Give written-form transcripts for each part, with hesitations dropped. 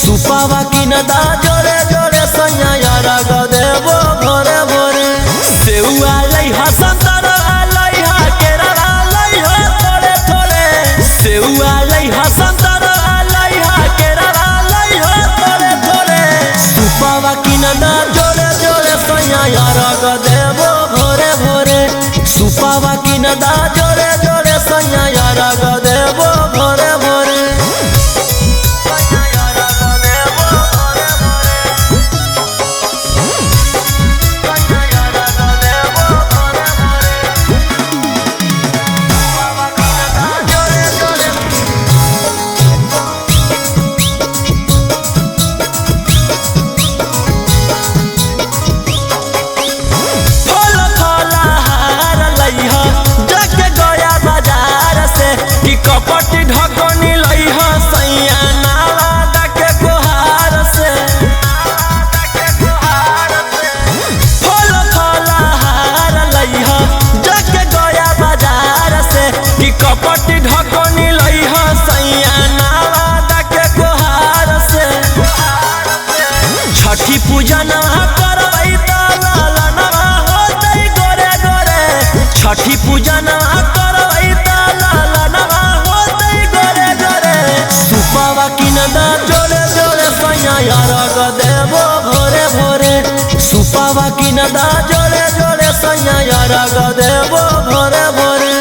सुपावा की नदा जोरे जोरे सैया यारा ग देबो भोरे भोरे सेउआ लइहा संतरा लइहा केरा लइहा थोड़े थोड़े सेउआ लइहा संतरा लइहा केरा लइहा थोड़े थोड़े सुपावा की नदा जोरे जोरे सैया यारा ग देबो भोरे भोरे सुपावा की नदा जोरे जोरे सैया यारा ग देबो भोरे भोरे कपटी ढकनी लइहा सैया नाला डाके गोहार से फल फलहार लइहा जाके गया बाजार से कि कपटी ढकनी लइहा सैया नाला डाके गोहार से छठी पूजा ना करबै त लालना होतै गोरे गोरे छठी पूजा ना करबै त लालना सुपावा की नदा जोरे जोरे सैया यारा ग देबो भोरे भोरे सुपावा की नदा जोरे जोरे सैया यारा ग देबो भोरे भोरे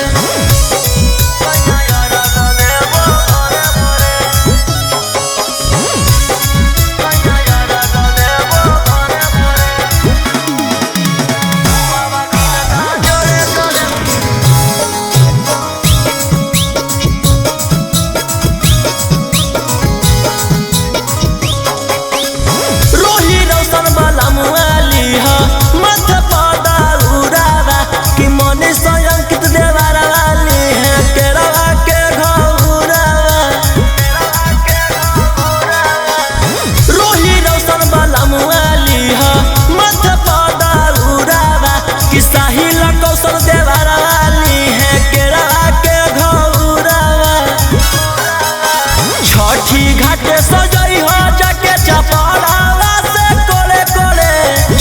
छठी घाटे सजई हो जाके चपड़ावा से कोले कोले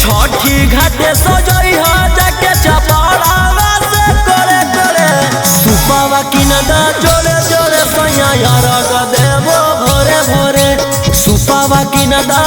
छठी घाटे सजई हो जाके चपड़ावा से कोले कोले सुपावा की नदा जोरे जोरे सैया यारा ग देबो भोरे भोरे सुपावा की नदा